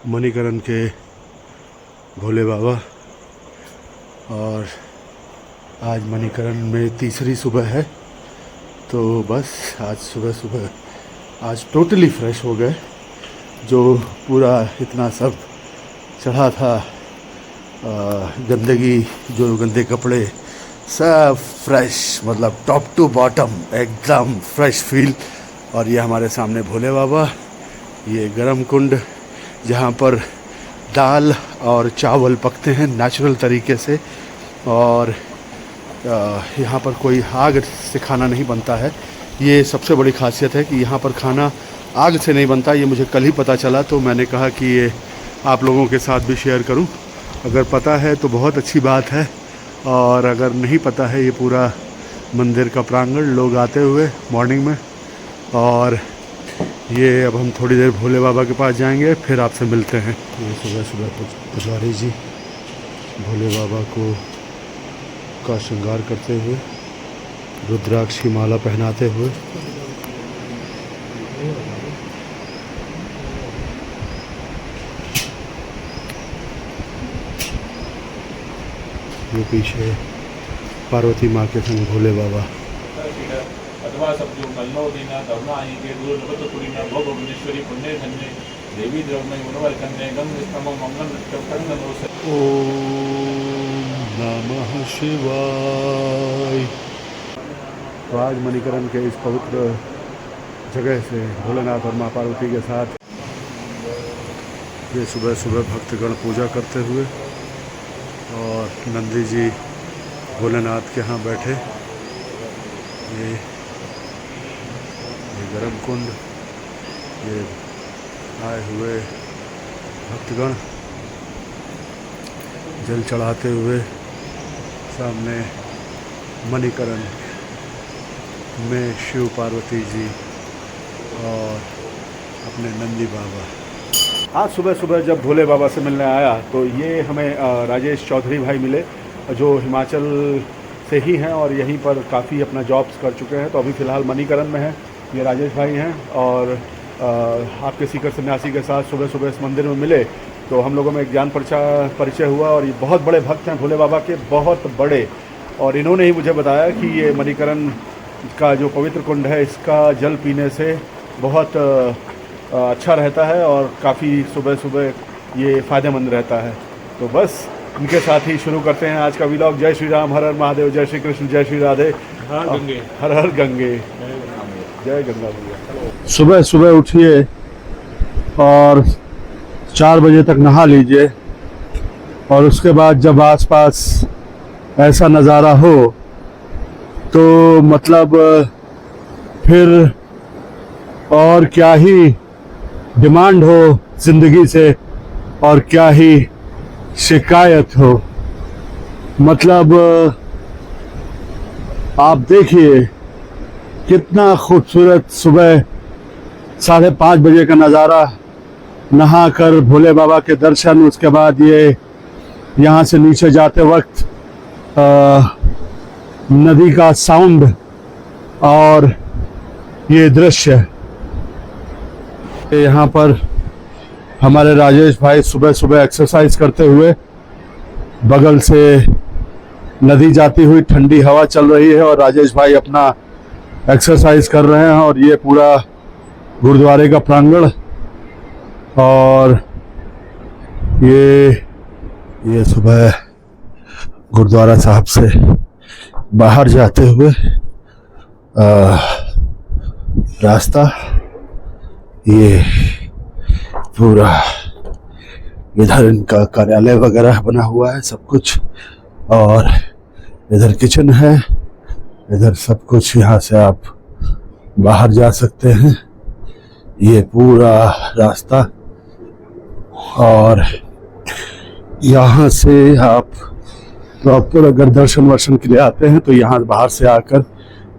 मणिकरण के भोले बाबा। और आज मणिकरण में तीसरी सुबह है, तो बस आज सुबह सुबह आज टोटली फ्रेश हो गए। जो पूरा इतना सब चढ़ा था गंदगी, जो गंदे कपड़े, सब फ्रेश, मतलब टॉप टू बॉटम एकदम फ्रेश फील। और ये हमारे सामने भोले बाबा, ये गरम कुंड जहाँ पर दाल और चावल पकते हैं नेचुरल तरीके से। और यहाँ पर कोई आग से खाना नहीं बनता है, ये सबसे बड़ी खासियत है कि यहाँ पर खाना आग से नहीं बनता। ये मुझे कल ही पता चला, तो मैंने कहा कि ये आप लोगों के साथ भी शेयर करूं। अगर पता है तो बहुत अच्छी बात है, और अगर नहीं पता है, ये पूरा मंदिर का प्रांगण लोग आते हुए मॉर्निंग में। और ये अब हम थोड़ी देर भोले बाबा के पास जाएंगे, फिर आपसे मिलते हैं। ये सुबह सुबह पुजारी जी भोले बाबा को का श्रृंगार करते हुए, रुद्राक्ष की माला पहनाते हुए। ये पीछे पार्वती माँ के संग भोले बाबा। ओम नमः शिवाय। तो आज मणिकरण के इस पवित्र जगह से भोलेनाथ और माँ पार्वती के साथ ये सुबह सुबह भक्तगण पूजा करते हुए, और नंदी जी भोलेनाथ के यहाँ बैठे। ये गरम कुंड, ये आए हुए भक्तगण जल चढ़ाते हुए, सामने मणिकरण में शिव पार्वती जी और अपने नंदी बाबा। आज सुबह सुबह जब भोले बाबा से मिलने आया तो ये हमें राजेश चौधरी भाई मिले, जो हिमाचल से ही हैं और यहीं पर काफ़ी अपना जॉब्स कर चुके हैं। तो अभी फ़िलहाल मणिकरण में हैं। ये राजेश भाई हैं, और आपके सीकर सन्यासी के साथ सुबह सुबह इस मंदिर में मिले, तो हम लोगों में एक ज्ञान परिचय हुआ। और ये बहुत बड़े भक्त हैं भोले बाबा के, बहुत बड़े। और इन्होंने ही मुझे बताया कि ये मणिकरण का जो पवित्र कुंड है, इसका जल पीने से बहुत अच्छा रहता है और काफ़ी सुबह सुबह ये फ़ायदेमंद रहता है। तो बस इनके साथ ही शुरू करते हैं आज का व्लॉग। जय श्री राम, हर हर महादेव, जय श्री कृष्ण, जय श्री राधे, हर हर गंगे, जय गंगा मैया। सुबह सुबह उठिए और 4 बजे तक नहा लीजिए, और उसके बाद जब आसपास ऐसा नज़ारा हो तो मतलब फिर और क्या ही डिमांड हो ज़िंदगी से, और क्या ही शिकायत हो। मतलब आप देखिए कितना खूबसूरत सुबह 5:30 बजे का नज़ारा। नहा कर भोले बाबा के दर्शन, उसके बाद ये यहाँ से नीचे जाते वक्त नदी का साउंड और ये दृश्य। यहाँ पर हमारे राजेश भाई सुबह सुबह एक्सरसाइज करते हुए, बगल से नदी जाती हुई ठंडी हवा चल रही है और राजेश भाई अपना एक्सरसाइज कर रहे हैं। और ये पूरा गुरुद्वारे का प्रांगण, और ये सुबह गुरुद्वारा साहब से बाहर जाते हुए रास्ता, ये पूरा इधर इनका कार्यालय वगैरह बना हुआ है सब कुछ, और इधर किचन है, इधर सब कुछ। यहाँ से आप बाहर जा सकते हैं, ये पूरा रास्ता। और यहाँ से आप प्रॉपर अगर दर्शन वर्शन के लिए आते हैं तो यहाँ बाहर से आकर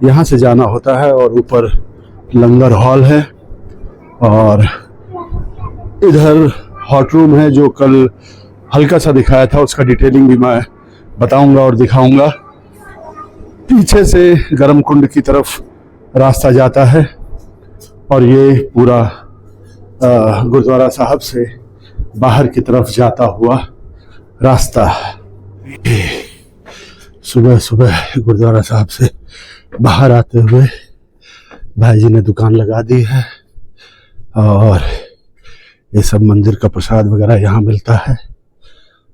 यहाँ से जाना होता है, और ऊपर लंगर हॉल है, और इधर हॉट रूम है जो कल हल्का सा दिखाया था, उसका डिटेलिंग भी मैं बताऊंगा और दिखाऊंगा। पीछे से गरम कुंड की तरफ रास्ता जाता है, और ये पूरा गुरुद्वारा साहब से बाहर की तरफ जाता हुआ रास्ता। सुबह सुबह गुरुद्वारा साहब से बाहर आते हुए भाई जी ने दुकान लगा दी है और ये सब मंदिर का प्रसाद वगैरह यहाँ मिलता है।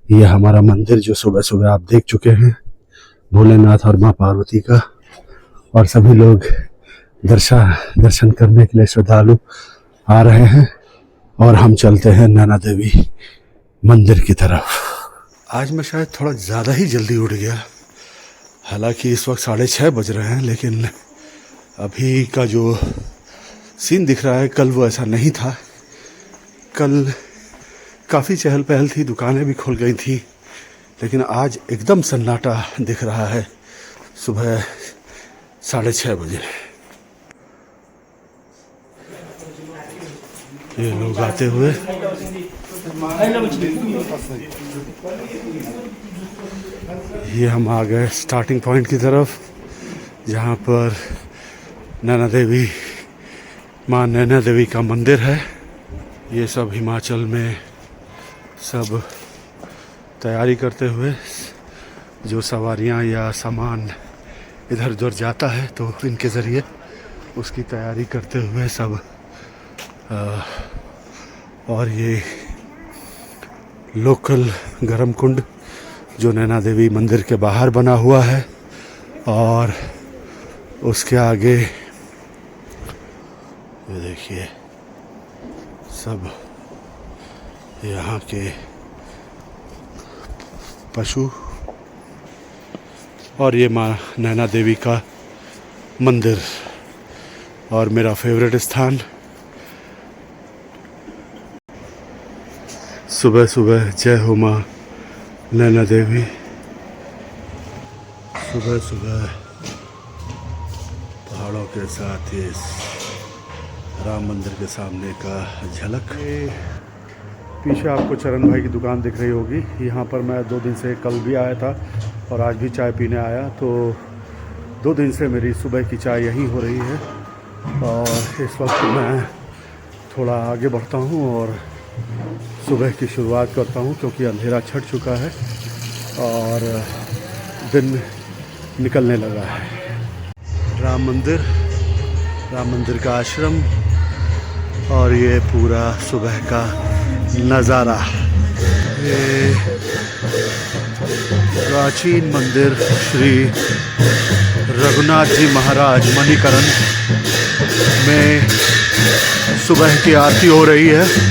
ये हमारा मंदिर जो सुबह सुबह आप देख चुके हैं, भोलेनाथ और माँ पार्वती का, और सभी लोग दर्शन करने के लिए श्रद्धालु आ रहे हैं और हम चलते हैं नैना देवी मंदिर की तरफ। आज मैं शायद थोड़ा ज़्यादा ही जल्दी उठ गया, हालांकि इस वक्त 6:30 बज रहे हैं, लेकिन अभी का जो सीन दिख रहा है कल वो ऐसा नहीं था। कल काफ़ी चहल पहल थी, दुकानें भी खुल गई थी, लेकिन आज एकदम सन्नाटा दिख रहा है सुबह 6:30 बजे। ये लोग आते हुए ये हम आ गए स्टार्टिंग पॉइंट की तरफ, जहाँ पर नैना देवी, माँ नैना देवी का मंदिर है। ये सब हिमाचल में सब तैयारी करते हुए, जो सवारियाँ या सामान इधर उधर जाता है तो इनके ज़रिए उसकी तैयारी करते हुए सब। और ये लोकल गरम कुंड जो नैना देवी मंदिर के बाहर बना हुआ है, और उसके आगे ये देखिए सब यहाँ के पशु, और ये माँ नैना देवी का मंदिर और मेरा फेवरेट स्थान। सुबह सुबह जय हो माँ नैना देवी। सुबह सुबह पहाड़ों के साथ ये राम मंदिर के सामने का झलक। पीछे आपको चरण भाई की दुकान दिख रही होगी। यहाँ पर मैं 2 दिन से, कल भी आया था और आज भी चाय पीने आया, तो 2 दिन से मेरी सुबह की चाय यहीं हो रही है। और इस वक्त मैं थोड़ा आगे बढ़ता हूँ और सुबह की शुरुआत करता हूँ, क्योंकि अंधेरा छट चुका है और दिन निकलने लगा है। राम मंदिर का आश्रम, और ये पूरा सुबह का नज़ारा। ये प्राचीन मंदिर श्री रघुनाथ जी महाराज मणिकरण में सुबह की आरती हो रही है।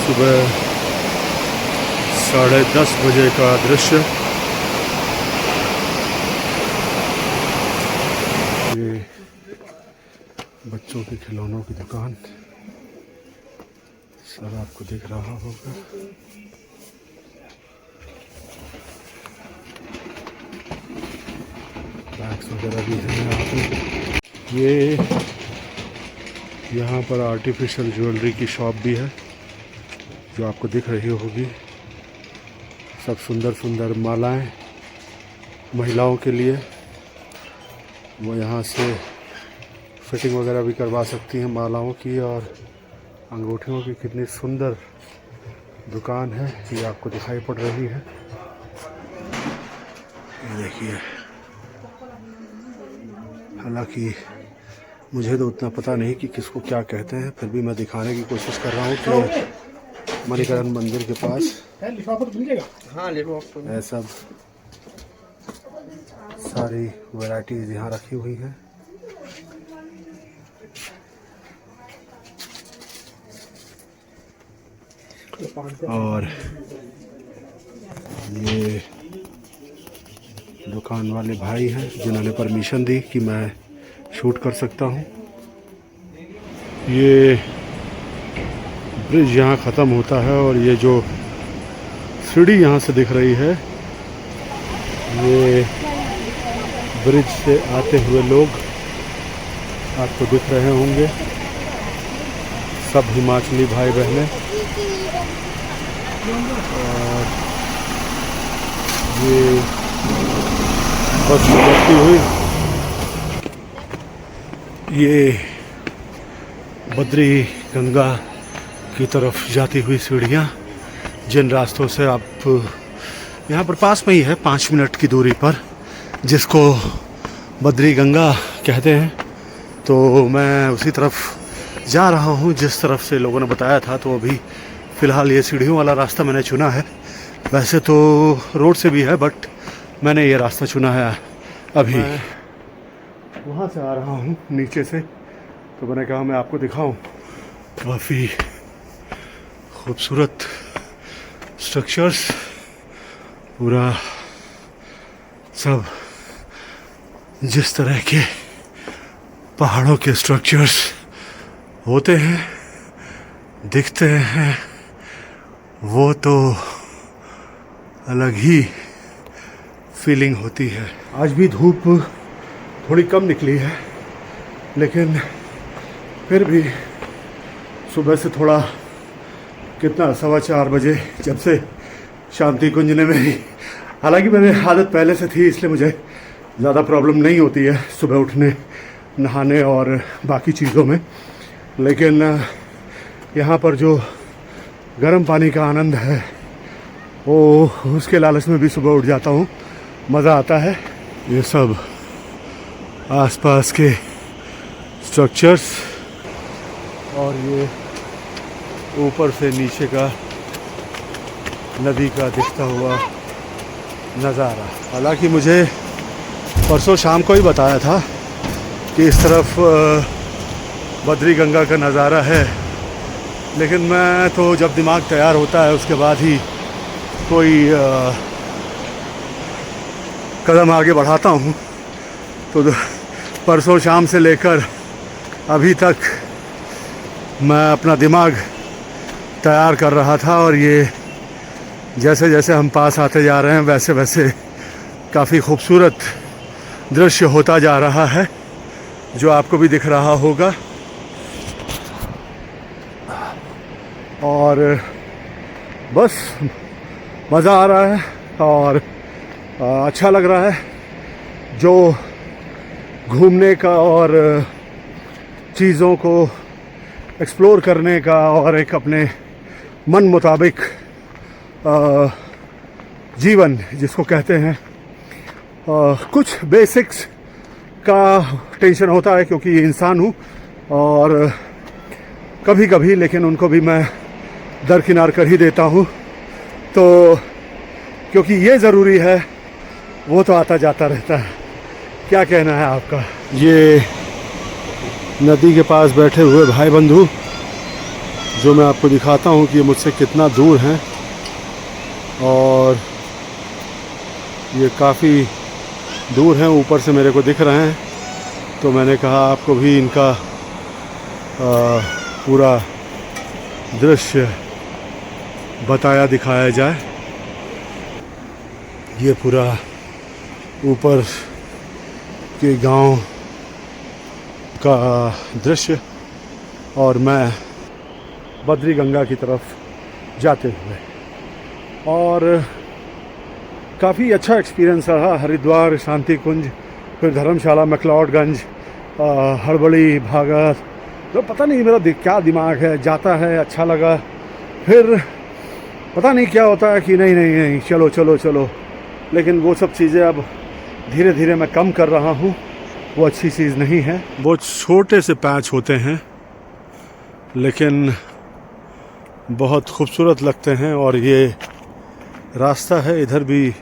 सुबह 10:30 बजे का दृश्य। ये बच्चों के खिलौनों की दुकान, सर आपको दिख रहा होगा। बैग्स वगैरह भी हैं यहाँ पे। ये यहाँ पर आर्टिफिशियल ज्वेलरी की शॉप भी है, जो आपको दिख रही होगी। सब सुंदर सुंदर मालाएं महिलाओं के लिए, वो यहाँ से फिटिंग वगैरह भी करवा सकती हैं मालाओं की। और अंगूठियों की कितनी सुंदर दुकान है, ये आपको दिखाई पड़ रही है। ये देखिए, हालांकि मुझे तो उतना पता नहीं कि किसको क्या कहते हैं, फिर भी मैं दिखाने की कोशिश कर रहा हूँ कि मणिकरण मंदिर के पास लिफाफा तो मिल जाएगा। हाँ, सब सारी वैरायटीज यहाँ रखी हुई हैं। और ये दुकान वाले भाई हैं जिन्होंने परमिशन दी कि मैं शूट कर सकता हूँ। ये ब्रिज यहाँ ख़त्म होता है और ये जो सीढ़ी यहाँ से दिख रही है, ये ब्रिज से आते हुए लोग आपको दिख रहे होंगे, सब हिमाचली भाई बहनें। और ये बस गुजरती हुई ये बद्री गंगा की तरफ जाती हुई सीढ़ियाँ, जिन रास्तों से आप यहाँ पर पास में ही है 5 मिनट की दूरी पर, जिसको बद्री गंगा कहते हैं। तो मैं उसी तरफ जा रहा हूँ जिस तरफ से लोगों ने बताया था। तो अभी फ़िलहाल ये सीढ़ियों वाला रास्ता मैंने चुना है। वैसे तो रोड से भी है, बट मैंने ये रास्ता चुना है। अभी वहाँ से आ रहा हूँ नीचे से, तो मैंने कहा मैं आपको दिखाऊं। काफ़ी खूबसूरत स्ट्रक्चर्स, पूरा सब जिस तरह के पहाड़ों के स्ट्रक्चर्स होते हैं, दिखते हैं, वो तो अलग ही फीलिंग होती है। आज भी धूप थोड़ी कम निकली है, लेकिन फिर भी सुबह से थोड़ा कितना 4:15 बजे जब से शांति कुंज ने मेरी, हालांकि मेरी आदत पहले से थी इसलिए मुझे ज़्यादा प्रॉब्लम नहीं होती है सुबह उठने, नहाने और बाकी चीज़ों में, लेकिन यहाँ पर जो गर्म पानी का आनंद है वो उसके लालच में भी सुबह उठ जाता हूँ, मज़ा आता है। ये सब आसपास के स्ट्रक्चर्स और ये ऊपर से नीचे का नदी का दिखता हुआ नज़ारा। हालांकि मुझे परसों शाम को ही बताया था कि इस तरफ बद्री गंगा का नज़ारा है, लेकिन मैं तो जब दिमाग तैयार होता है उसके बाद ही कोई कदम आगे बढ़ाता हूँ। तो परसों शाम से लेकर अभी तक मैं अपना दिमाग तैयार कर रहा था, और ये जैसे जैसे हम पास आते जा रहे हैं वैसे वैसे काफ़ी खूबसूरत दृश्य होता जा रहा है, जो आपको भी दिख रहा होगा। और बस मज़ा आ रहा है और अच्छा लग रहा है जो घूमने का और चीज़ों को एक्सप्लोर करने का और एक अपने मन मुताबिक जीवन जिसको कहते हैं। कुछ बेसिक्स का टेंशन होता है क्योंकि ये इंसान हूँ, और कभी कभी लेकिन उनको भी मैं दरकिनार कर ही देता हूँ। तो क्योंकि ये ज़रूरी है, वो तो आता जाता रहता है। क्या कहना है आपका? ये नदी के पास बैठे हुए भाई बंधु जो मैं आपको दिखाता हूँ कि ये मुझसे कितना दूर हैं, और ये काफ़ी दूर हैं, ऊपर से मेरे को दिख रहे हैं। तो मैंने कहा आपको भी इनका पूरा दृश्य बताया दिखाया जाए। ये पूरा ऊपर के गांव का दृश्य, और मैं बद्री गंगा की तरफ जाते हुए, और काफ़ी अच्छा एक्सपीरियंस रहा। हरिद्वार, शांति कुंज, फिर धर्मशाला, मैक्लोडगंज, हड़बड़ी, भागत, तो पता नहीं मेरा क्या दिमाग है, जाता है, अच्छा लगा। फिर पता नहीं क्या होता है कि नहीं नहीं नहीं चलो चलो चलो, लेकिन वो सब चीज़ें अब धीरे धीरे मैं कम कर रहा हूँ। वो अच्छी चीज़ नहीं है। बहुत छोटे से पैच होते हैं लेकिन बहुत खूबसूरत लगते हैं, और ये रास्ता है, इधर भी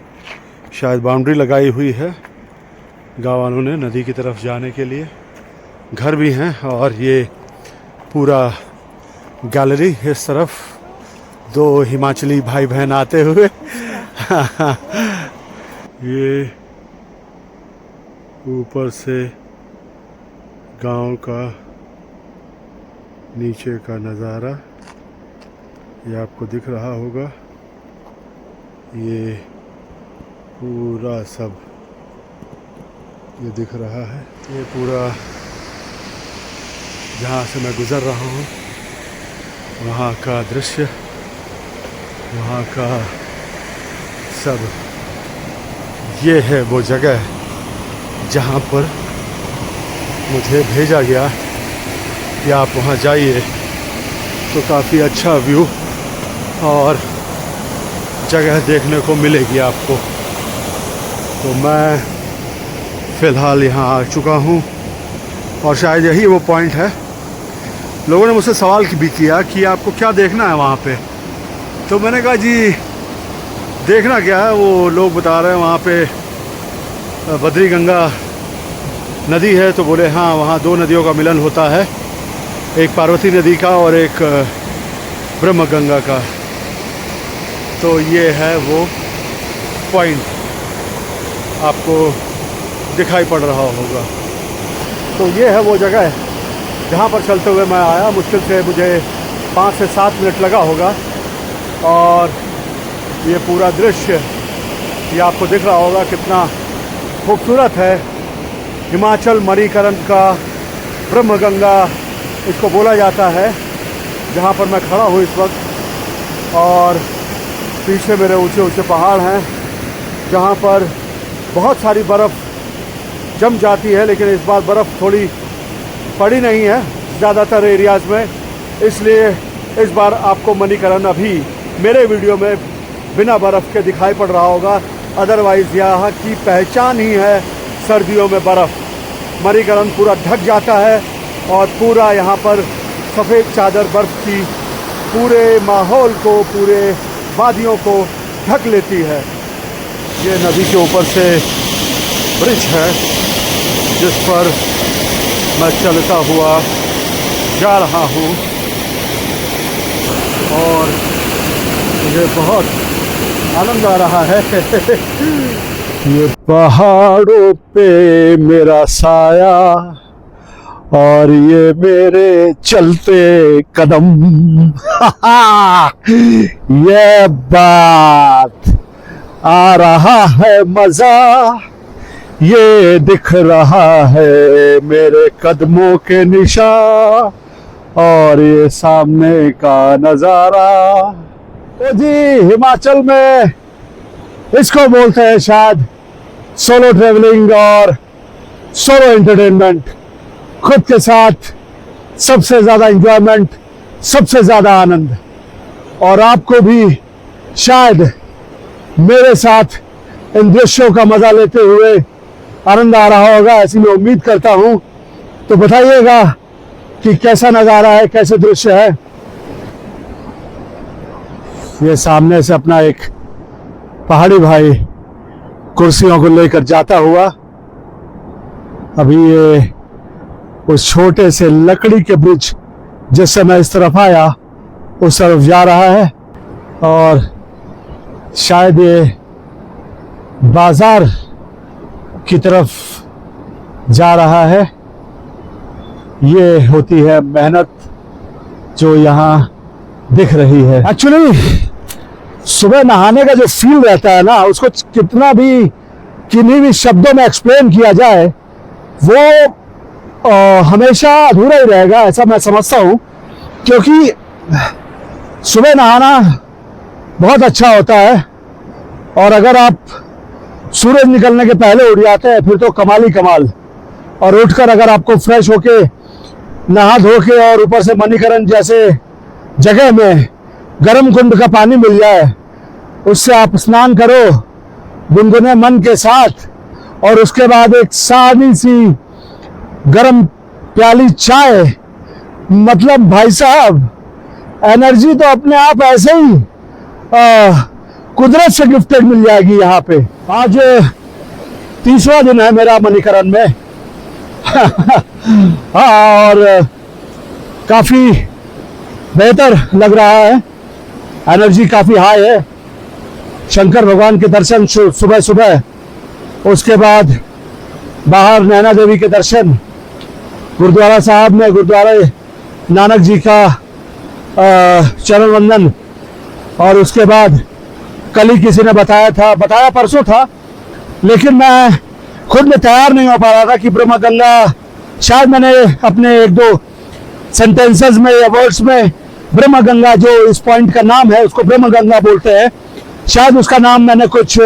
शायद बाउंड्री लगाई हुई है, गाँव वालों ने नदी की तरफ जाने के लिए घर भी हैं। और ये पूरा गैलरी इस तरफ, दो हिमाचली भाई बहन आते हुए ये ऊपर से गांव का नीचे का नज़ारा ये आपको दिख रहा होगा। ये पूरा सब ये दिख रहा है। ये पूरा जहाँ से मैं गुज़र रहा हूँ वहाँ का दृश्य, वहाँ का सब, ये है वो जगह जहाँ पर मुझे भेजा गया कि आप वहाँ जाइए तो काफ़ी अच्छा व्यू और जगह देखने को मिलेगी आपको। तो मैं फ़िलहाल यहाँ आ चुका हूँ और शायद यही वो पॉइंट है। लोगों ने मुझसे सवाल भी किया कि आपको क्या देखना है वहाँ पे, तो मैंने कहा जी देखना क्या है, वो लोग बता रहे हैं वहाँ पे बद्री गंगा नदी है। तो बोले हाँ, वहाँ दो नदियों का मिलन होता है, एक पार्वती नदी का और एक ब्रह्म गंगा का। तो ये है वो पॉइंट आपको दिखाई पड़ रहा होगा। तो ये है वो जगह जहाँ पर चलते हुए मैं आया। मुश्किल से मुझे 5 से 7 मिनट लगा होगा और ये पूरा दृश्य ये आपको दिख रहा होगा कितना खूबसूरत है। हिमाचल मणिकरण का ब्रह्म गंगा इसको बोला जाता है, जहाँ पर मैं खड़ा हूँ इस वक्त। और पीछे मेरे ऊंचे ऊंचे पहाड़ हैं जहाँ पर बहुत सारी बर्फ़ जम जाती है, लेकिन इस बार बर्फ़ थोड़ी पड़ी नहीं है ज़्यादातर एरियाज़ में, इसलिए इस बार आपको मणिकरण अभी मेरे वीडियो में बिना बर्फ़ के दिखाई पड़ रहा होगा। अदरवाइज़ यहाँ की पहचान ही है सर्दियों में बर्फ़। मणिकरण पूरा ढक जाता है और पूरा यहाँ पर सफ़ेद चादर बर्फ़ की पूरे माहौल को, पूरे वादियों को ढक लेती है। ये नदी के ऊपर से ब्रिज है जिस पर मैं चलता हुआ जा रहा हूँ और मुझे बहुत आनंद आ रहा है। ये पहाड़ों पे मेरा साया और ये मेरे चलते कदम ये बात आ रहा है मजा, ये दिख रहा है मेरे कदमों के निशान और ये सामने का नजारा। तो जी हिमाचल में इसको बोलते हैं शायद सोलो ट्रेवलिंग और सोलो एंटरटेनमेंट। खुद के साथ सबसे ज़्यादा एंजॉयमेंट, सबसे ज़्यादा आनंद। और आपको भी शायद मेरे साथ इन दृश्यों का मज़ा लेते हुए आनंद आ रहा होगा, ऐसी मैं उम्मीद करता हूँ। तो बताइएगा कि कैसा नज़ारा है, कैसे दृश्य है। ये सामने से अपना एक पहाड़ी भाई कुर्सियों को लेकर जाता हुआ अभी ये उस छोटे से लकड़ी के ब्रिज जिससे मैं इस तरफ आया उस तरफ जा रहा है और शायद ये बाजार की तरफ जा रहा है। ये होती है मेहनत जो यहाँ दिख रही है। एक्चुअली सुबह नहाने का जो फील रहता है ना, उसको कितना भी किन्हीं भी शब्दों में एक्सप्लेन किया जाए वो हमेशा अधूरा ही रहेगा, ऐसा मैं समझता हूँ। क्योंकि सुबह नहाना बहुत अच्छा होता है और अगर आप सूरज निकलने के पहले उठ जाते हैं फिर तो कमाल ही कमाल। और उठकर अगर आपको फ्रेश होके नहा धो के और ऊपर से मणिकरण जैसे जगह में गर्म कुंड का पानी मिल जाए, उससे आप स्नान करो गुनगुने मन के साथ और उसके बाद एक सादी सी गर्म प्याली चाय, मतलब भाई साहब एनर्जी तो अपने आप ऐसे ही कुदरत से गिफ्टेड मिल जाएगी यहाँ पे। आज तीसरा दिन है मेरा मणिकरण में। और काफी बेहतर लग रहा है, एनर्जी काफी हाई है। शंकर भगवान के दर्शन सुबह सुबह, उसके बाद बाहर नैना देवी के दर्शन, गुरुद्वारा साहब में गुरुद्वारा नानक जी का चरण वंदन, और उसके बाद कल ही किसी ने बताया परसों था, लेकिन मैं खुद में तैयार नहीं हो पा रहा था कि ब्रह्म गंगा, शायद मैंने अपने एक दो सेंटेंसेस में या वर्ड्स में ब्रह्म गंगा, जो इस पॉइंट का नाम है उसको ब्रह्म गंगा बोलते हैं, शायद उसका नाम मैंने कुछ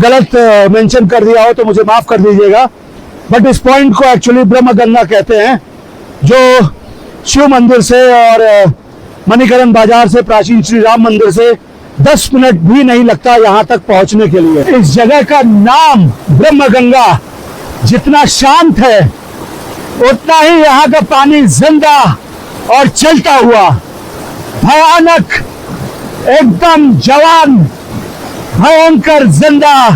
गलत मेंशन कर दिया हो तो मुझे माफ कर दीजिएगा। बट इस पॉइंट को एक्चुअली ब्रह्म गंगा कहते हैं, जो शिव मंदिर से और मणिकरण बाजार से, प्राचीन श्री राम मंदिर से 10 मिनट भी नहीं लगता यहाँ तक पहुंचने के लिए। इस जगह का नाम ब्रह्म गंगा जितना शांत है, उतना ही यहाँ का पानी जिंदा और चलता हुआ, भयानक, एकदम जवान, भयंकर जिंदा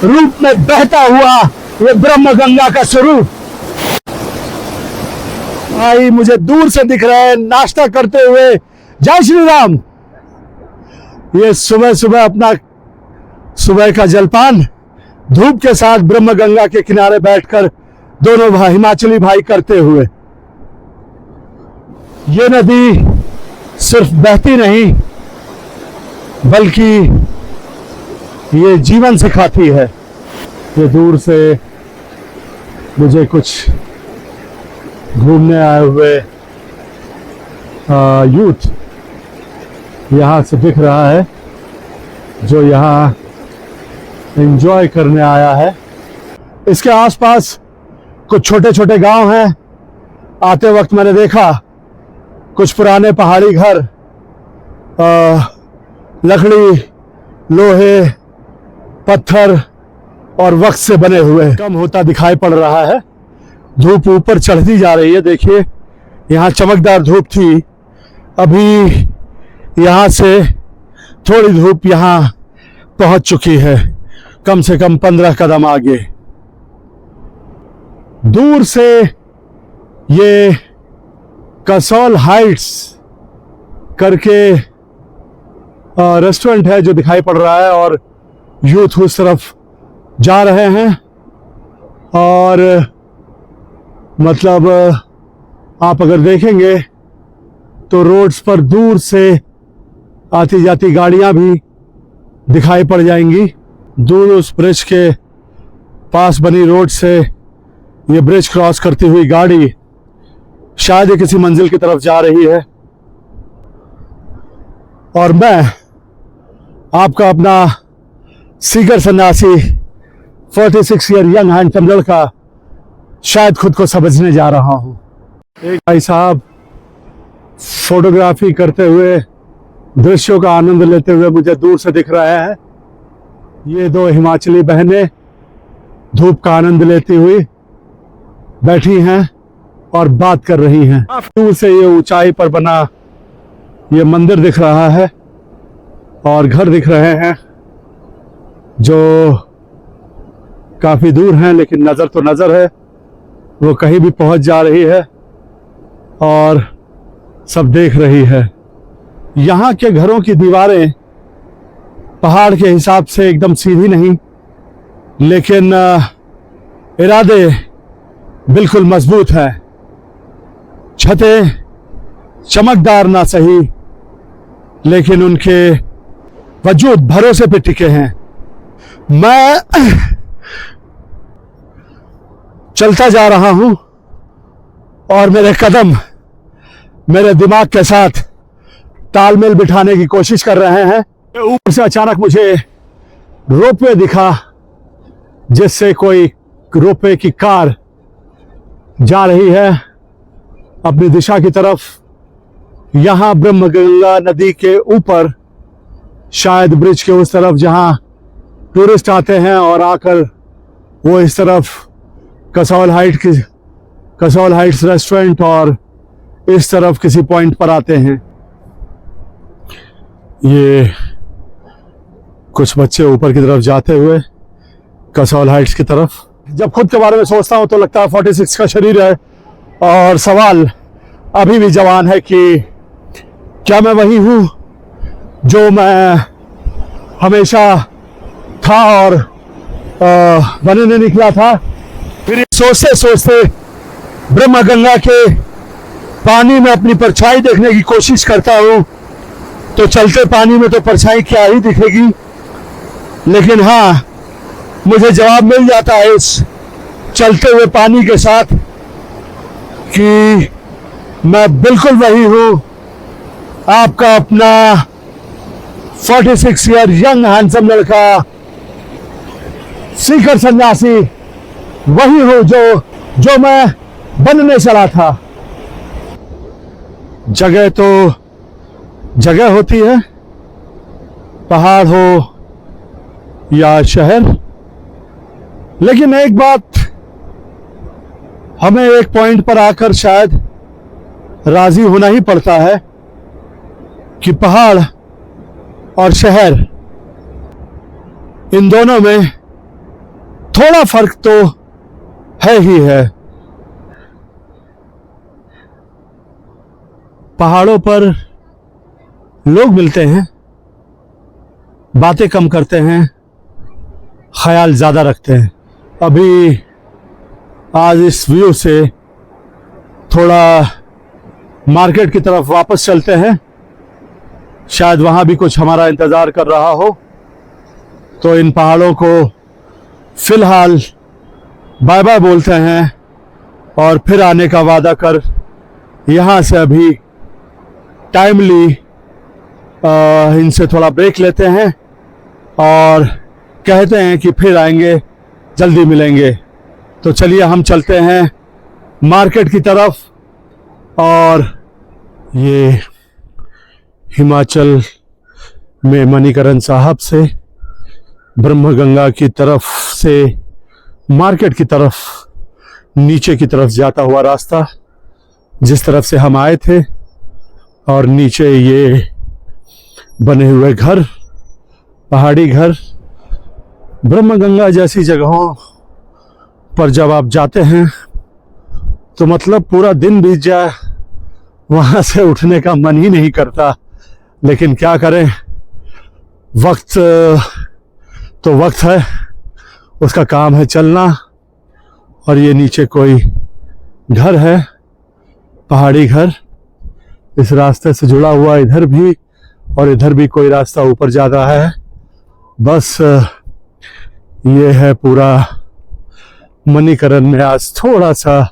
रूप में बहता हुआ ये ब्रह्म गंगा का स्वरूप भाई मुझे दूर से दिख रहा है, नाश्ता करते हुए। जय श्री राम। ये सुबह सुबह अपना सुबह का जलपान धूप के साथ ब्रह्म गंगा के किनारे बैठकर दोनों हिमाचली भाई करते हुए। ये नदी सिर्फ बहती नहीं, बल्कि ये जीवन सिखाती है। ये दूर से मुझे कुछ घूमने आए हुए यूथ यहाँ से दिख रहा है, जो यहाँ एंजॉय करने आया है। इसके आसपास कुछ छोटे छोटे गांव हैं। आते वक्त मैंने देखा कुछ पुराने पहाड़ी घर, लकड़ी, लोहे, पत्थर और वक्त से बने हुए, कम होता दिखाई पड़ रहा है। धूप ऊपर चढ़ती जा रही है। देखिए, यहाँ चमकदार धूप थी, अभी यहाँ से थोड़ी धूप यहाँ पहुंच चुकी है, कम से कम 15 कदम आगे। दूर से ये कसौल हाइट्स करके रेस्टोरेंट है जो दिखाई पड़ रहा है, और यूथ उस तरफ जा रहे हैं। और मतलब आप अगर देखेंगे तो रोड्स पर दूर से आती जाती गाड़ियां भी दिखाई पड़ जाएंगी। दूर उस ब्रिज के पास बनी रोड से ये ब्रिज क्रॉस करती हुई गाड़ी शायद ये किसी मंजिल की तरफ जा रही है। और मैं आपका अपना सीकर सन्यासी 46 ईयर यंग हैंडसम लड़का शायद खुद को समझने जा रहा हूं। एक भाई साहब फोटोग्राफी करते हुए, दृश्यों का आनंद लेते हुए मुझे दूर से दिख रहे हैं। ये दो हिमाचली बहनें धूप का आनंद लेती हुई बैठी हैं और बात कर रही हैं। दूर से ये ऊंचाई पर बना ये मंदिर दिख रहा है और घर दिख रहे हैं जो काफी दूर हैं, लेकिन नजर तो नजर है, वो कहीं भी पहुंच जा रही है और सब देख रही है। यहाँ के घरों की दीवारें पहाड़ के हिसाब से एकदम सीधी नहीं, लेकिन इरादे बिल्कुल मजबूत है। छतें चमकदार ना सही, लेकिन उनके वजूद भरोसे पे टिके हैं। मैं चलता जा रहा हूं और मेरे कदम मेरे दिमाग के साथ तालमेल बिठाने की कोशिश कर रहे हैं। ऊपर से अचानक मुझे रोपवे दिखा, जिससे कोई रोपवे की कार जा रही है अपनी दिशा की तरफ। यहां ब्रह्मगंगा नदी के ऊपर, शायद ब्रिज के उस तरफ जहां टूरिस्ट आते हैं और आकर वो इस तरफ कसौल हाइट्स रेस्टोरेंट और इस तरफ किसी पॉइंट पर आते हैं। ये कुछ बच्चे ऊपर की तरफ जाते हुए कसौल हाइट्स की तरफ। जब खुद के बारे में सोचता हूँ तो लगता है 46 का शरीर है, और सवाल अभी भी जवान है कि क्या मैं वही हूँ जो मैं हमेशा था और बनने निकला था। फिर ये सोचते सोचते ब्रह्मगंगा के पानी में अपनी परछाई देखने की कोशिश करता हूँ, तो चलते पानी में तो परछाई क्या ही दिखेगी, लेकिन हाँ मुझे जवाब मिल जाता है इस चलते हुए पानी के साथ कि मैं बिल्कुल वही हूँ, आपका अपना 46 ईयर यंग हैंडसम लड़का, सीकर सन्यासी, वही हूँ जो मैं बनने चला था। जगह तो जगह होती है, पहाड़ हो या शहर, लेकिन एक बात हमें एक पॉइंट पर आकर शायद राजी होना ही पड़ता है कि पहाड़ और शहर, इन दोनों में थोड़ा फर्क तो है ही है। पहाड़ों पर लोग मिलते हैं, बातें कम करते हैं, ख्याल ज़्यादा रखते हैं। अभी आज इस व्यू से थोड़ा मार्केट की तरफ वापस चलते हैं, शायद वहाँ भी कुछ हमारा इंतज़ार कर रहा हो। तो इन पहाड़ों को फ़िलहाल बाय बाय बोलते हैं और फिर आने का वादा कर यहाँ से अभी टाइमली इनसे थोड़ा ब्रेक लेते हैं और कहते हैं कि फिर आएंगे, जल्दी मिलेंगे। तो चलिए हम चलते हैं मार्केट की तरफ, और ये हिमाचल में मणिकरण साहब से ब्रह्मगंगा की तरफ से मार्केट की तरफ नीचे की तरफ जाता हुआ रास्ता, जिस तरफ से हम आए थे, और नीचे ये बने हुए घर, पहाड़ी घर। ब्रह्मगंगा जैसी जगहों पर जब आप जाते हैं तो मतलब पूरा दिन बीत जाए, वहाँ से उठने का मन ही नहीं करता, लेकिन क्या करें, वक्त तो वक्त है, उसका काम है चलना। और ये नीचे कोई घर है, पहाड़ी घर, इस रास्ते से जुड़ा हुआ, इधर भी और इधर भी कोई रास्ता ऊपर जा रहा है। बस ये है पूरा मणिकरण में। आज थोड़ा सा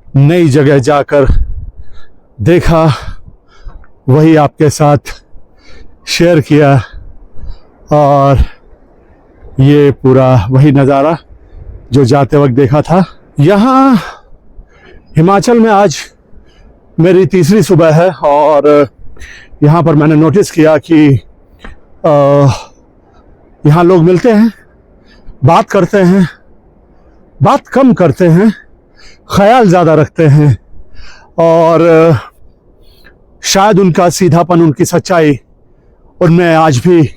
नई जगह जाकर देखा, वही आपके साथ शेयर किया, और ये पूरा वही नज़ारा जो जाते वक्त देखा था। यहाँ हिमाचल में आज मेरी तीसरी सुबह है, और यहाँ पर मैंने नोटिस किया कि यहाँ लोग मिलते हैं, बात करते हैं, बात कम करते हैं, ख्याल ज़्यादा रखते हैं, और शायद उनका सीधापन, उनकी सच्चाई उनमें आज भी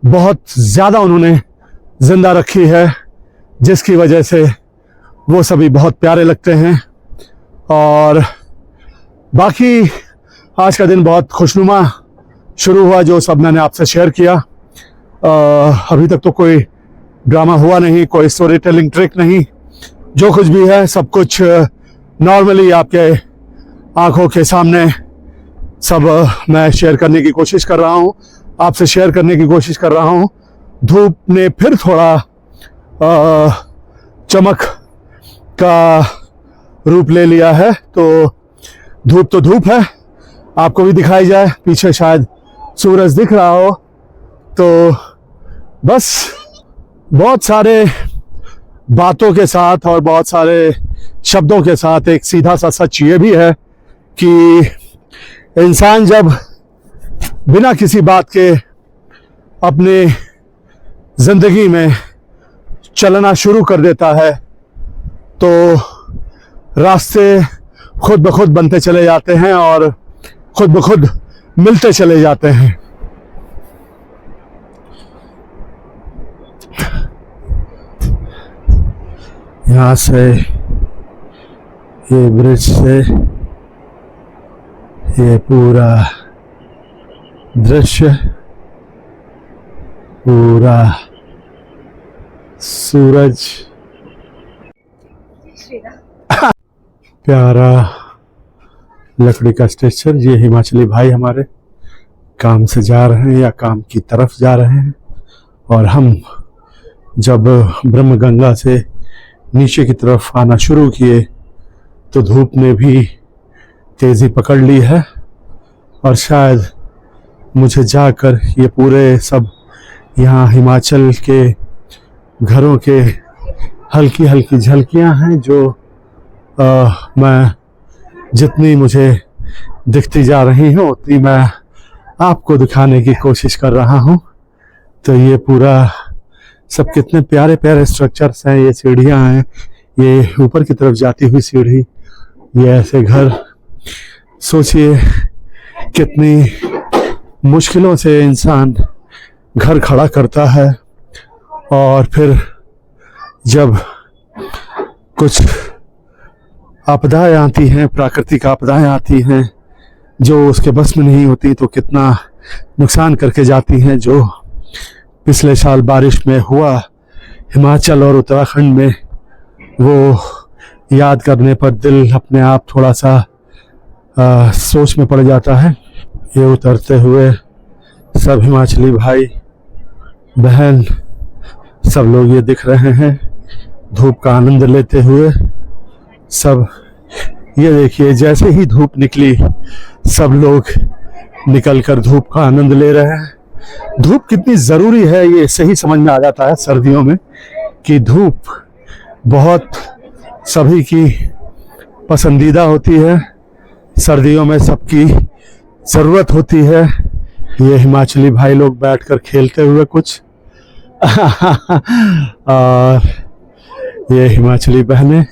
बहुत ज़्यादा उन्होंने ज़िंदा रखी है, जिसकी वजह से वो सभी बहुत प्यारे लगते हैं। और बाकी आज का दिन बहुत खुशनुमा शुरू हुआ, जो सब मैंने आपसे शेयर किया। अभी तक तो कोई ड्रामा हुआ नहीं, कोई स्टोरी टेलिंग ट्रिक नहीं, जो कुछ भी है सब कुछ नॉर्मली आपके आंखों के सामने सब मैं शेयर करने की कोशिश कर रहा हूँ, आपसे शेयर करने की कोशिश कर रहा हूँ। धूप ने फिर थोड़ा चमक का रूप ले लिया है, तो धूप तो धूप है, आपको भी दिखाई जाए, पीछे शायद सूरज दिख रहा हो। तो बस बहुत सारे बातों के साथ और बहुत सारे शब्दों के साथ एक सीधा सा सच ये भी है कि इंसान जब बिना किसी बात के अपने ज़िंदगी में चलना शुरू कर देता है, तो रास्ते खुद ब खुद बनते चले जाते हैं और खुद ब खुद मिलते चले जाते हैं। यहाँ से ये ब्रिज से ये पूरा दृश्य, पूरा सूरज, प्यारा लकड़ी का स्ट्रक्चर। ये हिमाचली भाई हमारे काम से जा रहे हैं या काम की तरफ जा रहे हैं, और हम जब ब्रह्मगंगा से नीचे की तरफ आना शुरू किए तो धूप ने भी तेज़ी पकड़ ली है, और शायद मुझे जाकर ये पूरे सब यहाँ हिमाचल के घरों के हल्की हल्की झलकियाँ हैं जो मैं जितनी मुझे दिखती जा रही हूँ उतनी मैं आपको दिखाने की कोशिश कर रहा हूँ। तो ये पूरा सब कितने प्यारे प्यारे स्ट्रक्चर्स हैं, ये सीढ़ियाँ हैं, ये ऊपर की तरफ जाती हुई सीढ़ी, ये ऐसे घर। सोचिए कितनी मुश्किलों से इंसान घर खड़ा करता है, और फिर जब कुछ आपदाएं आती हैं, प्राकृतिक आपदाएं आती हैं जो उसके बस में नहीं होती, तो कितना नुकसान करके जाती हैं। जो पिछले साल बारिश में हुआ हिमाचल और उत्तराखंड में, वो याद करने पर दिल अपने आप थोड़ा सा सोच में पड़ जाता है। ये उतरते हुए सब हिमाचली भाई बहन सब लोग ये दिख रहे हैं, धूप का आनंद लेते हुए सब। ये देखिए जैसे ही धूप निकली सब लोग निकलकर धूप का आनंद ले रहे हैं। धूप कितनी ज़रूरी है ये सही समझ में आ जाता है सर्दियों में, कि धूप बहुत सभी की पसंदीदा होती है, सर्दियों में सबकी ज़रूरत होती है। ये हिमाचली भाई लोग बैठकर खेलते हुए कुछ और ये हिमाचली बहनें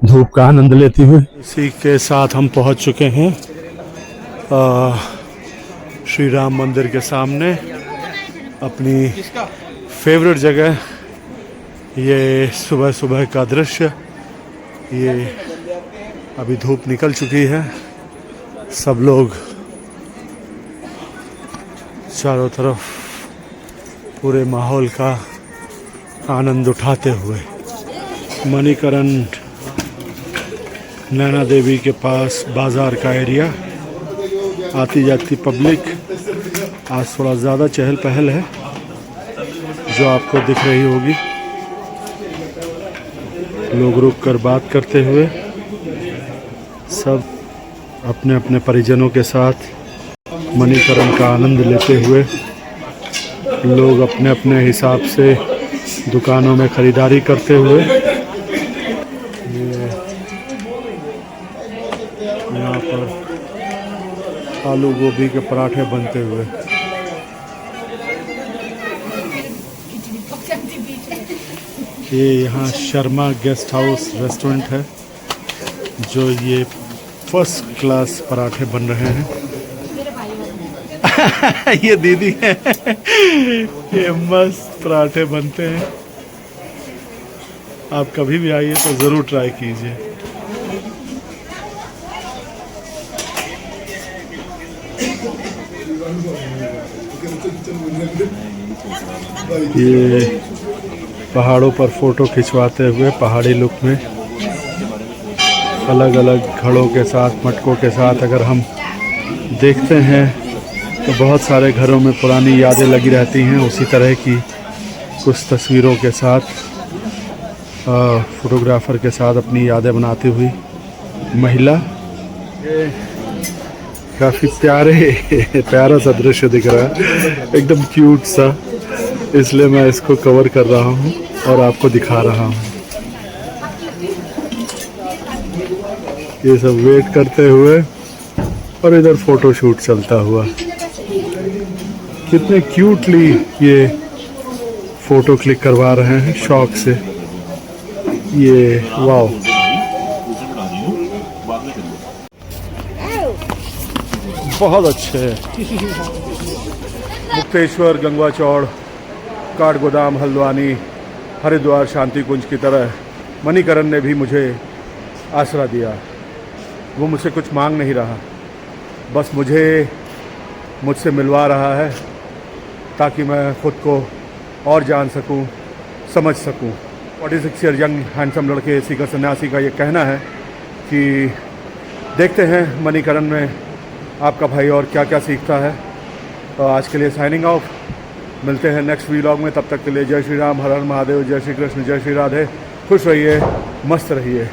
धूप का आनंद लेती हुई। इसी के साथ हम पहुंच चुके हैं श्री राम मंदिर के सामने, अपनी फेवरेट जगह। ये सुबह सुबह का दृश्य, ये अभी धूप निकल चुकी है, सब लोग चारों तरफ पूरे माहौल का आनंद उठाते हुए। मणिकरण नैना देवी के पास बाज़ार का एरिया, आती जाती पब्लिक। आज थोड़ा ज़्यादा चहल पहल है जो आपको दिख रही होगी, लोग रुक कर बात करते हुए, सब अपने अपने परिजनों के साथ मणिकरण का आनंद लेते हुए। लोग अपने अपने हिसाब से दुकानों में ख़रीदारी करते हुए। यहाँ पर आलू गोभी के पराठे बनते हुए। ये यहाँ शर्मा गेस्ट हाउस रेस्टोरेंट है, जो ये फर्स्ट क्लास पराठे बन रहे हैं। ये दीदी है, ये मस्त पराठे बनते हैं। आप कभी भी आइए तो ज़रूर ट्राई कीजिए। ये पहाड़ों पर फ़ोटो खिंचवाते हुए पहाड़ी लुक में, अलग अलग घड़ों के साथ, मटकों के साथ अगर हम देखते हैं तो बहुत सारे घरों में पुरानी यादें लगी रहती हैं। उसी तरह की कुछ तस्वीरों के साथ फोटोग्राफर के साथ अपनी यादें बनाती हुई महिला। काफ़ी प्यारा सा दृश्य दिख रहा है, एकदम क्यूट सा, इसलिए मैं इसको कवर कर रहा हूँ और आपको दिखा रहा हूँ। ये सब वेट करते हुए और इधर फोटो शूट चलता हुआ। कितने क्यूटली ये फोटो क्लिक करवा रहे हैं शौक से। ये वाओ, बहुत अच्छे हैं। मुक्तेश्वर, गंगा चौड़, काठगोदाम, हल्द्वानी, हरिद्वार, शांति कुंज की तरह मणिकरण ने भी मुझे आसरा दिया। वो मुझसे कुछ मांग नहीं रहा, बस मुझसे मिलवा रहा है ताकि मैं ख़ुद को और जान सकूं, समझ सकूं। 46 ईयर यंग हैंडसम लड़के सीकर सन्यासी का ये कहना है कि देखते हैं मणिकरण में आपका भाई और क्या क्या सीखता है। तो आज के लिए साइनिंग ऑफ, मिलते हैं नेक्स्ट व्लॉग में। तब तक के लिए जय श्री राम, हर हर महादेव, जय श्री कृष्ण, जय श्री राधे। खुश रहिए, मस्त रहिए।